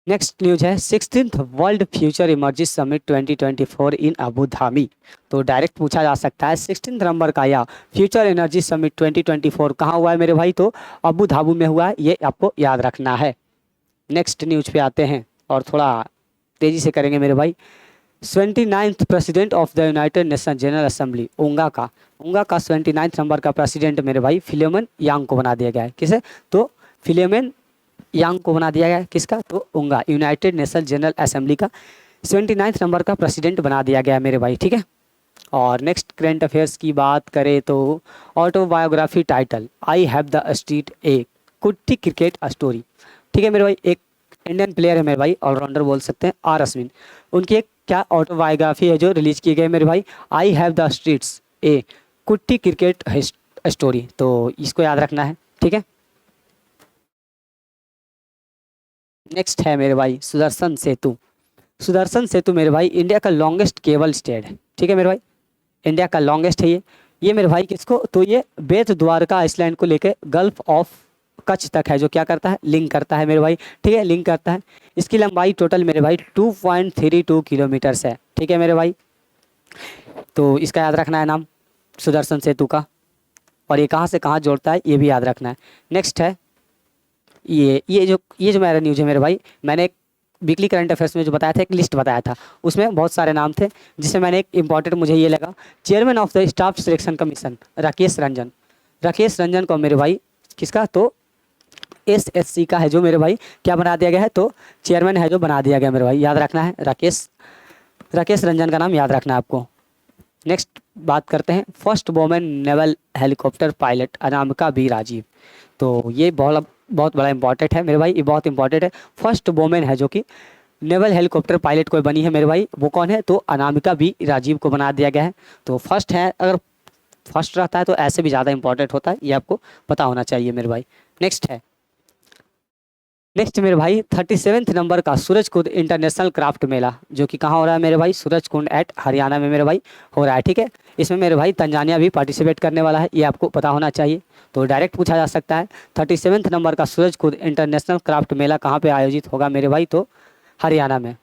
नेक्स्ट न्यूज है 16th वर्ल्ड फ्यूचर इमर्जी समिट 2024 इन अबू धाबी। तो डायरेक्ट पूछा जा सकता है 16 नंबर का या फ्यूचर एनर्जी समिट 2024 कहाँ हुआ है मेरे भाई, तो अबू धाबी में हुआ है, ये आपको याद रखना है। नेक्स्ट न्यूज पे आते हैं और थोड़ा तेजी से करेंगे मेरे भाई। 29th president of the United Nation General Assembly UNGA का 29th नंबर का प्रेसिडेंट मेरे भाई फिलिमन यांग को बना दिया गया है। किसे, तो फिलिमन यांग को बना दिया गया है, किसका, तो उंगा यूनाइटेड नेशन जनरल असेंबली का 29th नंबर का प्रेसिडेंट बना दिया गया है मेरे भाई, ठीक है। और नेक्स्ट करंट अफेयर्स की बात करें तो autobiography title I have the street a Kutty cricket story, ठीक है मेरे भाई। एक इंडियन प्लेयर है मेरे भाई, ऑलराउंडर बोल सकते हैं, आर अश्विन, उनकी एक क्या ऑटोबायोग्राफी है जो रिलीज की गई मेरे भाई, आई have the streets A Kutty cricket story. तो इसको याद रखना है, ठीक है। नेक्स्ट है मेरे भाई सुदर्शन सेतु। सुदर्शन सेतु मेरे भाई इंडिया का लॉन्गेस्ट केबल स्टेड है, ठीक है मेरे भाई, इंडिया का लॉन्गेस्ट है ये मेरे भाई किसको, तो ये बेत द्वारका आइसलैंड को लेकर गल्फ ऑफ कच्छ तक है जो क्या करता है, लिंक करता है मेरे भाई, ठीक है, लिंक करता है। इसकी लंबाई टोटल मेरे भाई 2.32 किलोमीटर्स है, ठीक है मेरे भाई। तो इसका याद रखना है नाम सुदर्शन सेतु का, और ये कहाँ से कहाँ जोड़ता है ये भी याद रखना है। नेक्स्ट है ये जो मेरा न्यूज़ है मेरे भाई, मैंने एक वीकली करंट अफेयर्स में जो बताया था, एक लिस्ट बताया था, उसमें बहुत सारे नाम थे, जिसमें मैंने एक इंपॉर्टेंट मुझे ये लगा, chairman of the staff selection commission Rakesh Ranjan को मेरे भाई किसका, तो SSC का है जो मेरे भाई क्या बना दिया गया है, तो चेयरमैन है जो बना दिया गया मेरे भाई, याद रखना है, राकेश रंजन का नाम याद रखना है आपको। नेक्स्ट बात करते हैं first women naval helicopter pilot Anamika B Rajiv. तो ये बहुत बड़ा इंपॉर्टेंट है मेरे भाई, ये बहुत इंपॉर्टेंट है। फर्स्ट वोमेन है जो कि नेवल हेलीकॉप्टर पायलट कोई बनी है मेरे भाई, वो कौन है, तो अनामिका बी राजीव को बना दिया गया है। तो फर्स्ट है, अगर फर्स्ट रहता है तो ऐसे भी ज़्यादा इंपॉर्टेंट होता है, ये आपको पता होना चाहिए मेरे भाई। नेक्स्ट मेरे भाई 37th नंबर का सूरजकुंड इंटरनेशनल क्राफ्ट मेला जो कि कहाँ हो रहा है मेरे भाई, सूरजकुंड एट हरियाणा में मेरे भाई हो रहा है, ठीक है। इसमें मेरे भाई तंजानिया भी पार्टिसिपेट करने वाला है, ये आपको पता होना चाहिए। तो डायरेक्ट पूछा जा सकता है 37th नंबर का सूरजकुंड इंटरनेशनल क्राफ्ट मेला कहाँ पे आयोजित होगा मेरे भाई, तो हरियाणा में।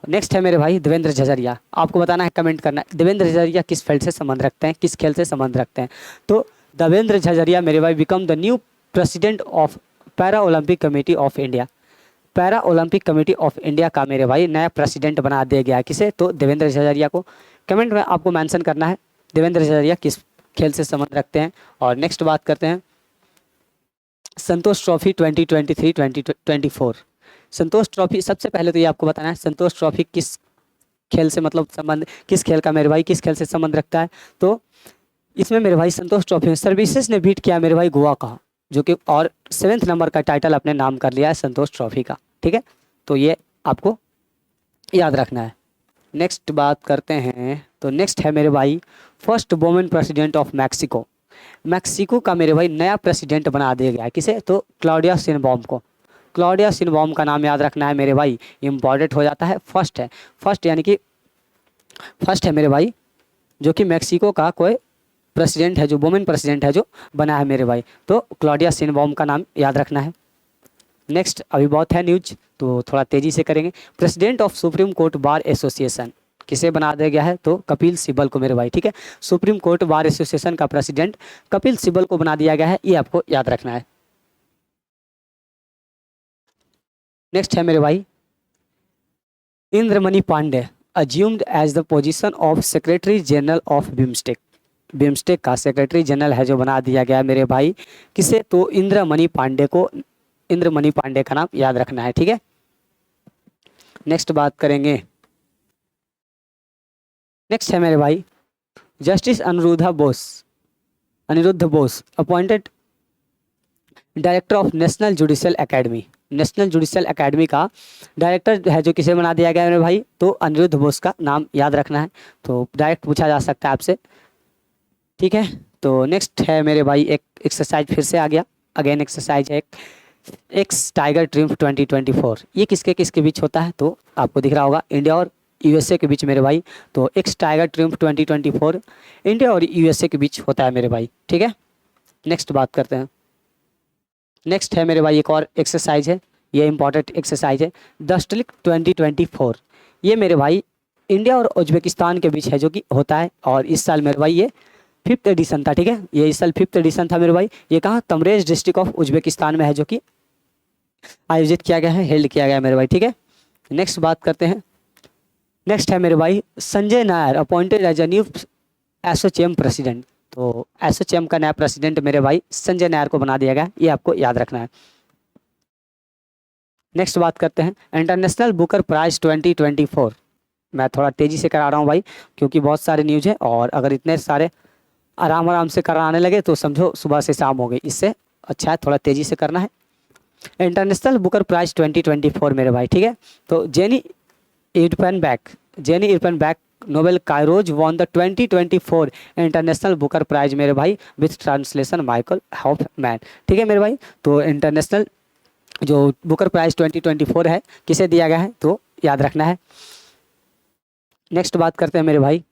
नेक्स्ट है मेरे भाई देवेंद्र झझरिया, आपको बताना है, कमेंट करना है देवेंद्र झझरिया किस फील्ड से संबंध रखते हैं, किस खेल से संबंध रखते हैं। तो देवेंद्र झझरिया मेरे भाई become the new president of para Olympic committee of India. Para Olympic committee of India का मेरे भाई नया प्रेसिडेंट बना दिया गया है, किसे, तो देवेंद्र झझरिया को। कमेंट में आपको मेंशन करना है देवेंद्र झझरिया किस खेल से संबंध रखते हैं। और नेक्स्ट बात करते हैं संतोष ट्रॉफी 2023-2024। संतोष ट्रॉफी, सबसे पहले तो ये आपको बताना है संतोष ट्रॉफी किस खेल से मतलब संबंध, किस खेल का मेरे भाई किस खेल से संबंध रखता है। तो इसमें मेरे भाई संतोष ट्रॉफी में सर्विसेज ने बीट किया मेरे भाई गोवा का, जो कि और 7th नंबर का टाइटल अपने नाम कर लिया है संतोष ट्रॉफी का, ठीक है। तो ये आपको याद रखना है। नेक्स्ट बात करते हैं, तो नेक्स्ट है मेरे भाई first women president of Mexico. Mexico का मेरे भाई नया प्रेसिडेंट बना दिया गया है, किसे, तो क्लॉडिया शिनबॉम को। क्लॉडिया शिनबॉम का नाम याद रखना है मेरे भाई, इम्पॉर्टेंट हो जाता है, फर्स्ट यानी कि फर्स्ट है मेरे भाई जो कि मैक्सिको का कोई प्रेसिडेंट है, जो वुमेन प्रेसिडेंट है जो बना है मेरे भाई, तो क्लॉडिया शिनबॉम का नाम याद रखना है। नेक्स्ट अभी बहुत है न्यूज तो थोड़ा तेजी से करेंगे। President of supreme court bar association किसे बना दिया गया है, तो कपिल सिब्बल को मेरे भाई, ठीक है। सुप्रीम कोर्ट बार एसोसिएशन का प्रेसिडेंट कपिल सिब्बल को बना दिया गया है, ये आपको याद रखना है। नेक्स्ट है मेरे भाई Indramani Pandey assumed as the position of secretary general of BIMSTEC का सेक्रेटरी जनरल है जो बना दिया गया मेरे भाई, किसे, तो इंद्रमणि पांडे को। इंद्रमणि पांडे का नाम याद रखना है, ठीक है। नेक्स्ट बात करेंगे, नेक्स्ट है मेरे भाई justice Aniruddha Bose appointed director of national judicial academy. National judicial academy का डायरेक्टर है जो किसे बना दिया गया मेरे भाई, तो अनिरुद्ध बोस का नाम याद रखना है। तो डायरेक्ट पूछा जा सकता है आपसे, ठीक है। तो नेक्स्ट है मेरे भाई एक एक्सरसाइज फिर से आ गया, अगेन एक्सरसाइज है, एक्स टाइगर ट्रिम्फ 2024 ये किसके किसके बीच होता है? तो आपको दिख रहा होगा इंडिया और यूएसए के बीच मेरे भाई। तो एक्स टाइगर ट्रिम्फ 2024 इंडिया और यूएसए के बीच होता है मेरे भाई, ठीक है। नेक्स्ट बात करते हैं। नेक्स्ट है मेरे भाई एक और एक्सरसाइज है, ये इंपॉर्टेंट एक्सरसाइज है, दस्टलिक 2024। ये मेरे भाई इंडिया और उज्बेकिस्तान के बीच है जो कि होता है, और इस साल मेरे भाई ये 5th एडिशन था, ठीक है। ये इस साल 5th एडिशन था मेरे भाई। ये कहाँ? तमरेज डिस्ट्रिक्ट ऑफ उज्बेकिस्तान में है जो कि आयोजित किया गया है, हेल्ड किया गया है मेरे भाई, ठीक है। नेक्स्ट बात करते हैं। नेक्स्ट है मेरे भाई Sanjay Nair appointed as a new ASSOCHAM president. तो एसोचैम का नया प्रेसिडेंट मेरे भाई संजय नायर को बना दिया गया, ये आपको याद रखना है। नेक्स्ट बात करते हैं इंटरनेशनल बुकर प्राइज 2024। मैं थोड़ा तेज़ी से करा रहा हूँ भाई, क्योंकि बहुत सारे न्यूज़ है, और अगर इतने सारे आराम आराम से कराने लगे तो समझो सुबह से शाम हो गई। इससे अच्छा है थोड़ा तेज़ी से करना है। इंटरनेशनल बुकर प्राइज 2024 मेरे भाई, ठीक है। तो Jenny Erpenbeck novel Kairos won the 2024 international Booker prize मेरे भाई विथ ट्रांसलेशन माइकल हॉफमैन, ठीक है मेरे भाई। तो इंटरनेशनल जो बुकर प्राइज 2024 है किसे दिया गया है? तो याद रखना है। नेक्स्ट बात करते हैं मेरे भाई।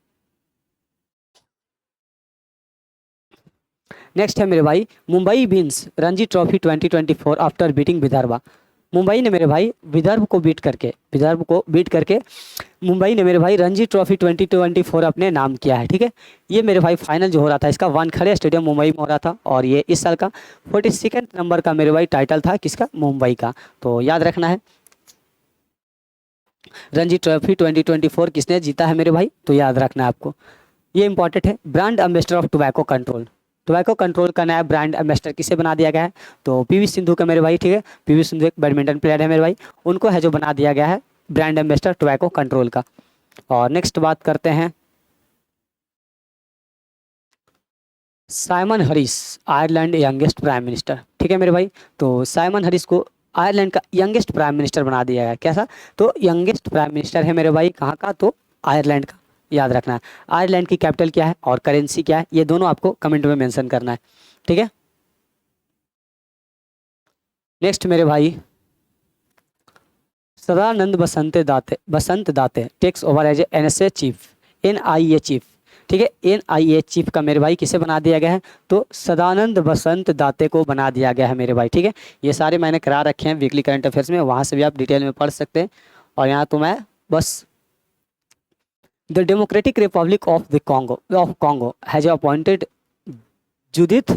नेक्स्ट है मेरे भाई Mumbai wins Ranji trophy 2024 after beating Vidarbha. Mumbai ने मेरे भाई विदर्भ को बीट करके मुंबई ने मेरे भाई रणजी ट्रॉफी 2024 अपने नाम किया है, ठीक है। ये मेरे भाई फाइनल जो हो रहा था इसका वानखेड़े स्टेडियम मुंबई में हो रहा था, और ये इस साल का 42nd नंबर का मेरे भाई टाइटल था, किसका? मुंबई का। तो याद रखना है रणजी ट्रॉफी 2024 किसने जीता है मेरे भाई? तो याद रखना है आपको, ये इंपॉर्टेंट है। Brand ambassador of tobacco control का नया ब्रांड एम्बेसडर किसे बना दिया गया है? तो पीवी सिंधु का मेरे भाई, ठीक है। पीवी सिंधु एक बैडमिंटन प्लेयर है मेरे भाई, उनको है जो बना दिया गया है ब्रांड एम्बेसडर टोबैको कंट्रोल का। और नेक्स्ट बात करते हैं Simon Harris Ireland youngest prime minister, ठीक है मेरे भाई। तो साइमन हरीस को आयरलैंड का यंगेस्ट प्राइम मिनिस्टर बना दिया गया। कैसा? तो यंगेस्ट प्राइम मिनिस्टर है मेरे भाई, कहाँ का? तो आयरलैंड का। याद रखना है आयरलैंड की कैपिटल क्या है और करेंसी क्या है, ये दोनों आपको कमेंट में मेंशन करना है, ठीक है। नेक्स्ट मेरे भाई Sadanand Vasant Date takes over as NSA chief, NIA chief, ठीक है। एनआईए चीफ का मेरे भाई किसे बना दिया गया है? तो सदानंद बसंत दाते को बना दिया गया है मेरे भाई, ठीक है। ये सारे मैंने करा रखे हैं वीकली करंट अफेयर्स में, वहाँ से भी आप डिटेल में पढ़ सकते हैं। और यहाँ तो मैं बस the Democratic Republic of Congo has appointed Judith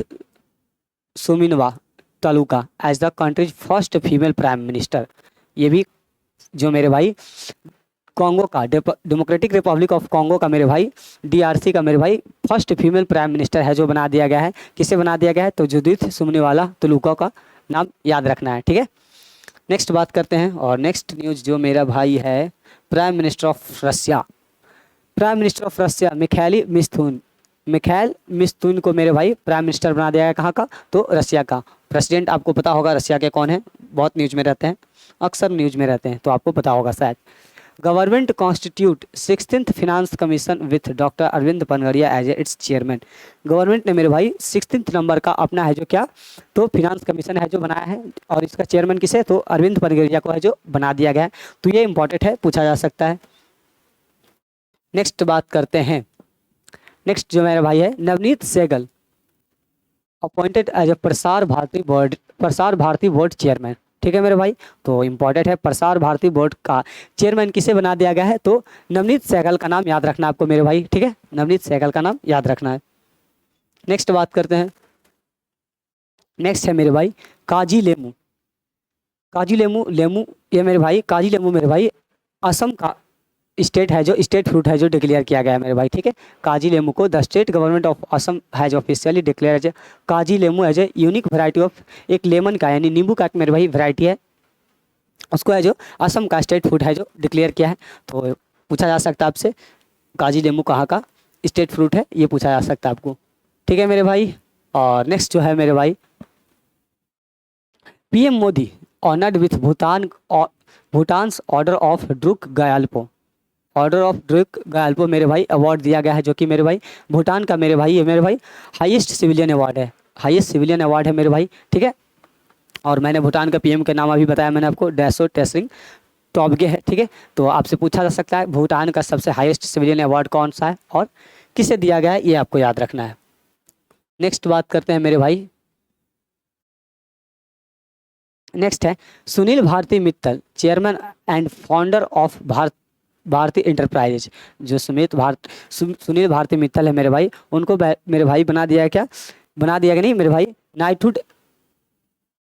Suminwa Tuluka as the country's first female prime minister. ये भी जो मेरे भाई कॉन्गो का डेमोक्रेटिक रिपब्लिक ऑफ कॉन्गो का मेरे भाई डीआरसी का मेरे भाई फर्स्ट फीमेल प्राइम मिनिस्टर है जो बना दिया गया है। किसे बना दिया गया है? तो जुडिथ सुमनीवाला टुलुका का नाम याद रखना है, ठीक है। नेक्स्ट बात करते हैं, और नेक्स्ट न्यूज़ जो मेरा भाई है prime minister of Russia Mikhail Mishustin को मेरे भाई प्राइम मिनिस्टर बना दिया गया। कहाँ का? तो रशिया का। प्रेसिडेंट आपको पता होगा रशिया के कौन है, बहुत न्यूज़ में रहते हैं, अक्सर न्यूज़ में रहते हैं, तो आपको पता होगा शायद। Government constitute 16th finance commission with doctor Arvind Panagariya as its chairman. Government ने मेरे भाई 16th नंबर का अपना है जो क्या? तो फिनांस कमीशन है जो बनाया है, और इसका चेयरमैन किसे? तो अरविंद पनगड़िया को है जो बना दिया गया है। तो ये इंपॉर्टेंट है, पूछा जा सकता है। नेक्स्ट बात करते हैं। नेक्स्ट जो मेरा भाई है Navneet Sehgal appointed as a Prasar Bharati board chairman, ठीक है मेरे भाई। तो इंपॉर्टेंट है, प्रसार भारती बोर्ड का चेयरमैन किसे बना दिया गया है? तो नवनीत सहगल का नाम याद रखना आपको मेरे भाई, ठीक है। नवनीत सहगल का नाम याद रखना है। नेक्स्ट बात करते हैं। नेक्स्ट है मेरे भाई काजी लेमू ये मेरे भाई काजी लेमू मेरे भाई असम का स्टेट है जो स्टेट फ्रूट है जो डिक्लेयर किया गया है मेरे भाई, ठीक है। काजी लेमू को the state government of Assam has officially declare as Kaji Lemu as a unique variety of, एक लेमन का यानी नींबू का मेरे भाई वैरायटी है, उसको है जो असम का स्टेट फूड है जो डिक्लेयर किया है। तो पूछा जा सकता है आपसे काजी लेमू कहाँ का स्टेट फ्रूट है, ये पूछा जा सकता है आपको, ठीक है मेरे भाई। और नेक्स्ट जो है मेरे भाई PM Modi honoured with Bhutan's order of Druk Gyalpo मेरे भाई अवार्ड दिया गया है, जो कि मेरे भाई भूटान का मेरे भाई ये मेरे भाई हाईएस्ट सिविलियन अवार्ड है मेरे भाई, ठीक है। और मैंने भूटान का पीएम का नाम अभी बताया मैंने आपको, डेसो टेसरिंग टोब्गे है, ठीक है। तो आपसे पूछा जा सकता है भूटान का सबसे हाईएस्ट सिविलियन अवार्ड कौन सा है और किसे दिया गया है, ये आपको याद रखना है। नेक्स्ट बात करते हैं मेरे भाई, नेक्स्ट है Sunil Bharti Mittal, chairman and founder of Bharti Enterprises. जो सुनील भारती मित्तल है मेरे भाई, उनको मेरे भाई बना दिया है क्या, बना दिया गया नहीं मेरे भाई, नाइटहुड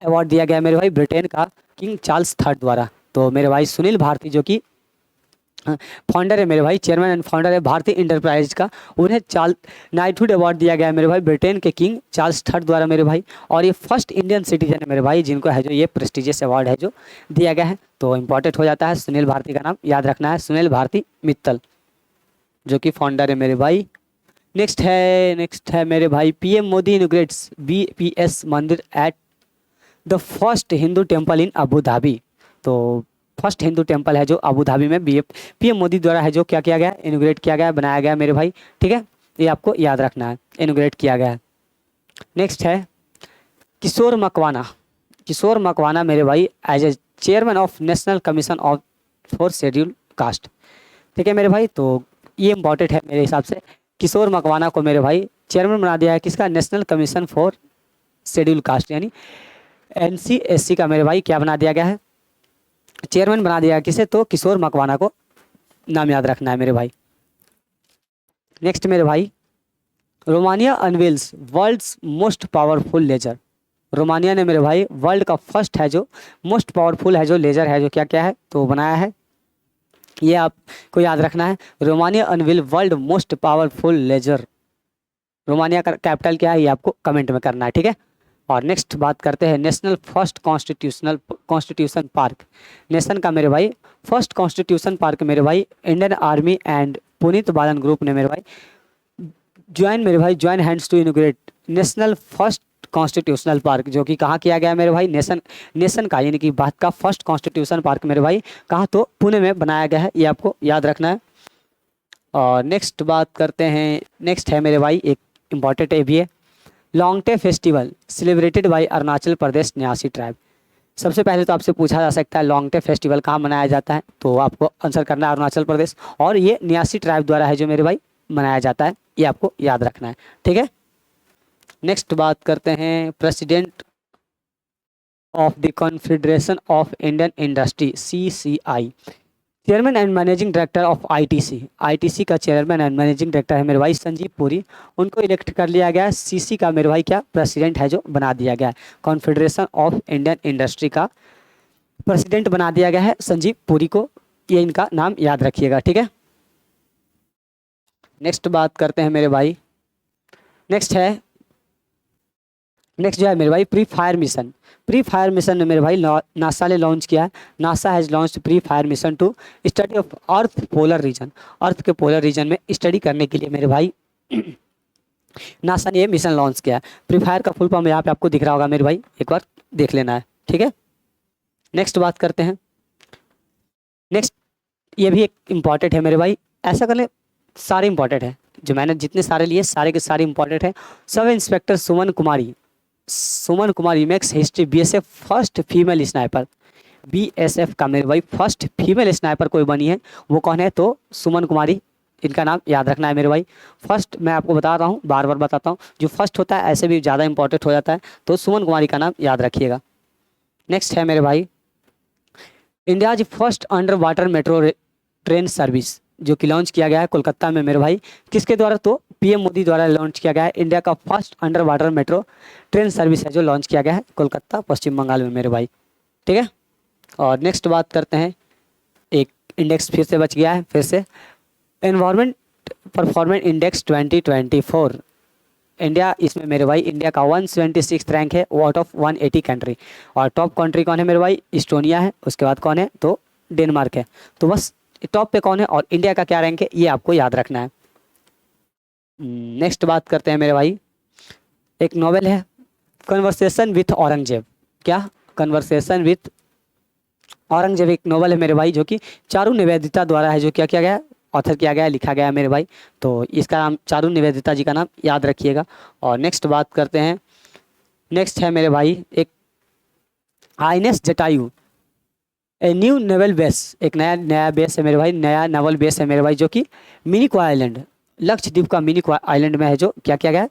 अवार्ड दिया गया मेरे भाई ब्रिटेन का किंग चार्ल्स थर्ड द्वारा। तो मेरे भाई सुनील भारती जो कि फाउंडर है मेरे भाई, चेयरमैन एंड फाउंडर है भारतीय इंटरप्राइज का, उन्हें नाइटहुड अवार्ड दिया गया है मेरे भाई ब्रिटेन के किंग चार्ल्स थर्ड द्वारा मेरे भाई। और ये फर्स्ट इंडियन सिटीजन है मेरे भाई जिनको है जो ये प्रेस्टिजियस अवार्ड है जो दिया गया है। तो इंपॉर्टेंट हो जाता है, सुनील भारती का नाम याद रखना है, सुनील भारती मित्तल जो कि फाउंडर है मेरे भाई। नेक्स्ट है मेरे भाई, पीएम मोदी इनोग्रेट्स बीपीएस मंदिर at the first Hindu temple in Abu Dhabi. तो फर्स्ट हिंदू टेम्पल है जो अबू धाबी में पीएम मोदी द्वारा है जो क्या किया गया, इनोग्रेट किया गया, बनाया गया मेरे भाई, ठीक है। ये आपको याद रखना है, इनोग्रेट किया गया है। नेक्स्ट है किशोर मकवाना, किशोर मकवाना मेरे भाई as a chairman of national commission of for scheduled caste, ठीक है मेरे भाई। तो ये इंपॉर्टेंट है मेरे हिसाब से, किशोर मकवाना को मेरे भाई चेयरमैन बना दिया है किसका, national commission for scheduled cast यानी NCSC का मेरे भाई क्या बना दिया गया है, चेयरमैन बना दिया है किसे, तो किशोर मकवाना को नाम याद रखना है मेरे भाई। नेक्स्ट मेरे भाई, Romania unveils world's most powerful laser. Romania ने मेरे भाई वर्ल्ड का फर्स्ट है जो मोस्ट पावरफुल है जो लेजर है जो क्या क्या है तो बनाया है, ये आपको याद रखना है। Romania unveil world most powerful laser, Romania का कैपिटल क्या है ये आपको कमेंट में करना है, ठीक है। और नेक्स्ट बात करते हैं national first constitution park. Nation का मेरे भाई फर्स्ट कॉन्स्टिट्यूशन पार्क मेरे भाई Indian army and Puneet Balan group ने मेरे भाई join hands to inaugurate national first constitutional park, जो कि कहाँ किया गया मेरे भाई, नेशन का यानी कि भारत का फर्स्ट कॉन्स्टिट्यूशन पार्क मेरे भाई कहाँ, तो पुणे में बनाया गया है, ये आपको याद रखना है। और नेक्स्ट बात करते हैं, नेक्स्ट है मेरे भाई एक इम्पॉर्टेंट है भी है, लॉन्गटे festival celebrated by Arunachal Pradesh न्यासी ट्राइब। सबसे पहले तो आपसे पूछा जा सकता है लॉन्गटे फेस्टिवल कहाँ मनाया जाता है, तो आपको आंसर करना है अरुणाचल प्रदेश, और ये न्यासी ट्राइब द्वारा है जो मेरे भाई मनाया जाता है, ये आपको याद रखना है, ठीक है। नेक्स्ट बात करते हैं president of the confederation of Indian industry CCI, chairman and managing director of ITC का चेयरमैन एंड मैनेजिंग डायरेक्टर है मेरे भाई संजीव पुरी, उनको इलेक्ट कर लिया गया है। CC का मेरे भाई क्या प्रेसिडेंट है जो बना दिया गया है, कॉन्फेडरेशन ऑफ इंडियन इंडस्ट्री का प्रेसिडेंट बना दिया गया है संजीव पुरी को, ये इनका नाम याद रखिएगा, ठीक है। नेक्स्ट बात करते हैं मेरे भाई, नेक्स्ट जो है मेरे भाई प्री फायर मिशन ने मेरे भाई नासा ने लॉन्च किया है। NASA has launch pre fire mission to study of earth polar region, earth के पोलर रीजन में स्टडी करने के लिए मेरे भाई नासा ने ये मिशन लॉन्च किया है। प्री फायर का फुल फॉर्म यहाँ पे आपको दिख रहा होगा मेरे भाई, एक बार देख लेना है, ठीक है। नेक्स्ट बात करते हैं, नेक्स्ट ये भी एक इम्पॉर्टेंट है मेरे भाई, ऐसा कर ले सारे इंपॉर्टेंट है जो मैंने जितने सारे लिए सारे के सारे इंपॉर्टेंट है। Sub inspector Suman Kumari makes history BSF first female sniper, BSF का मेरे भाई फर्स्ट फीमेल स्नाइपर कोई बनी है, वो कौन है, तो सुमन कुमारी, इनका नाम याद रखना है मेरे भाई। फर्स्ट मैं आपको बता रहा हूँ, बार बार बताता हूँ, जो फर्स्ट होता है ऐसे भी ज़्यादा इंपॉर्टेंट हो जाता है, तो सुमन कुमारी का नाम याद रखिएगा। नेक्स्ट है मेरे भाई India's first under water metro train service, जो कि लॉन्च किया गया है कोलकाता में मेरे भाई, किसके द्वारा, तो PM मोदी द्वारा लॉन्च किया गया है। इंडिया का first under water metro train service है जो लॉन्च किया गया है कोलकाता पश्चिम बंगाल में मेरे भाई, ठीक है। और नेक्स्ट बात करते हैं, एक इंडेक्स फिर से बच गया है, फिर से एनवायरमेंट परफॉर्मेंस इंडेक्स 2024, इंडिया इसमें मेरे भाई इंडिया का 176 रैंक है आउट ऑफ 180 कंट्री, और टॉप कंट्री कौन है मेरे भाई, इस्टोनिया है, उसके बाद कौन है, तो डेनमार्क है। तो बस टॉप पे कौन है और इंडिया का क्या रैंक है ये आपको याद रखना है। नेक्स्ट बात करते हैं मेरे भाई, एक नॉवेल है कन्वर्सेशन विथ औरंगजेब, क्या कन्वर्सेशन विथ औरंगजेब एक नॉवेल है मेरे भाई जो कि चारू निवेदिता द्वारा है जो क्या किया गया, ऑथर किया गया, लिखा गया है मेरे भाई, तो इसका नाम चारू निवेदिता जी का नाम याद रखिएगा। और नेक्स्ट बात करते हैं, नेक्स्ट है मेरे भाई एक आईएनएस जटायु ए न्यू नेवल बेस, एक नया नया बेस है मेरे भाई, नया नेवल बेस है मेरे भाई, जो कि मिनिको आइलैंड, लक्षद्वीप का मिनिको आइलैंड में है, जो क्या किया गया है,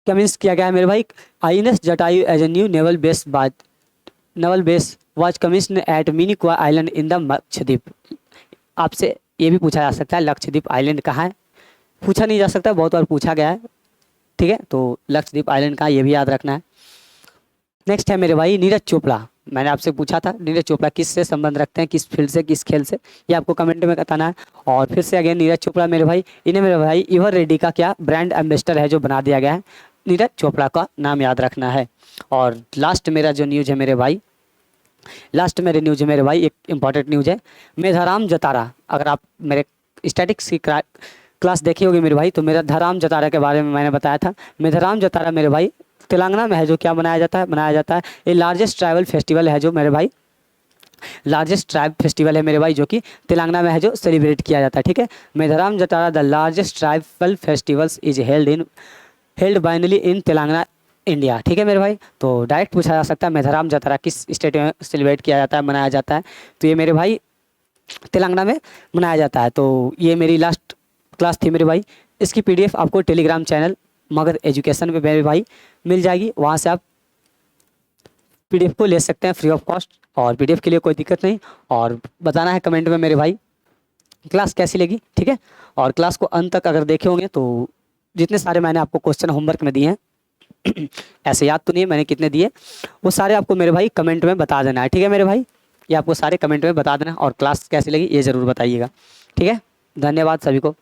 कमिंस किया गया है मेरे भाई। INS Jatayu as a new naval base was commissioned at Minicoy island in the Lakshadweep. आपसे ये भी पूछा जा सकता है लक्षद्वीप आइलैंड कहाँ है, पूछा नहीं जा सकता, बहुत बार पूछा गया है, ठीक है, तो लक्षद्वीप आइलैंड का ये भी याद रखना है। नेक्स्ट है मेरे भाई नीरज चोपड़ा। मैंने आपसे पूछा था नीरज चोपड़ा किस से संबंध रखते हैं, किस फील्ड से, किस खेल से, ये आपको कमेंट में बताना है। और फिर से अगेन नीरज चोपड़ा मेरे भाई, इन्हें मेरे भाई इवर रेड्डी का क्या ब्रांड एम्बेसडर है जो बना दिया गया है, नीरज चोपड़ा का नाम याद रखना है। और लास्ट मेरा जो न्यूज़ है मेरे भाई, लास्ट मेरे न्यूज़ है मेरे भाई, एक इंपॉर्टेंट न्यूज़ है, मेधाराम जतारा। अगर आप मेरे स्टैटिक्स की क्लास देखी होगी मेरे भाई, तो मेधाराम जतारा के बारे में मैंने बताया था। मेधाराम जतारा मेरे भाई तेलंगाना में है, जो क्या मनाया जाता है ये लार्जेस्ट ट्राइबल फेस्टिवल है, जो मेरे भाई लार्जेस्ट ट्राइब फेस्टिवल है मेरे भाई, जो कि तेलंगाना में है, जो सेलिब्रेट किया जाता है, ठीक है। Medaram Jatara the largest tribal festivals is held biennially in Telangana India, ठीक है मेरे भाई। तो डायरेक्ट पूछा जा सकता है मेधाराम जतारा किस स्टेट में सेलिब्रेट किया जाता है, मनाया जाता है, तो ये मेरे भाई तेलंगाना में मनाया जाता है। तो ये मेरी लास्ट क्लास थी मेरे भाई। इसकी पीडीएफ आपको टेलीग्राम चैनल मगध एजुकेशन पे मेरे भाई मिल जाएगी, वहाँ से आप पीडीएफ को ले सकते हैं फ्री ऑफ कॉस्ट, और पीडीएफ के लिए कोई दिक्कत नहीं। और बताना है कमेंट में मेरे भाई क्लास कैसी लगी, ठीक है। और क्लास को अंत तक अगर देखे होंगे तो जितने सारे मैंने आपको क्वेश्चन होमवर्क में दिए हैं ऐसे याद तो नहीं है मैंने कितने दिए, वो सारे आपको मेरे भाई कमेंट में बता देना है, ठीक है मेरे भाई। ये आपको सारे कमेंट में बता देना, और क्लास कैसी लगी ये ज़रूर बताइएगा, ठीक है। धन्यवाद सभी को।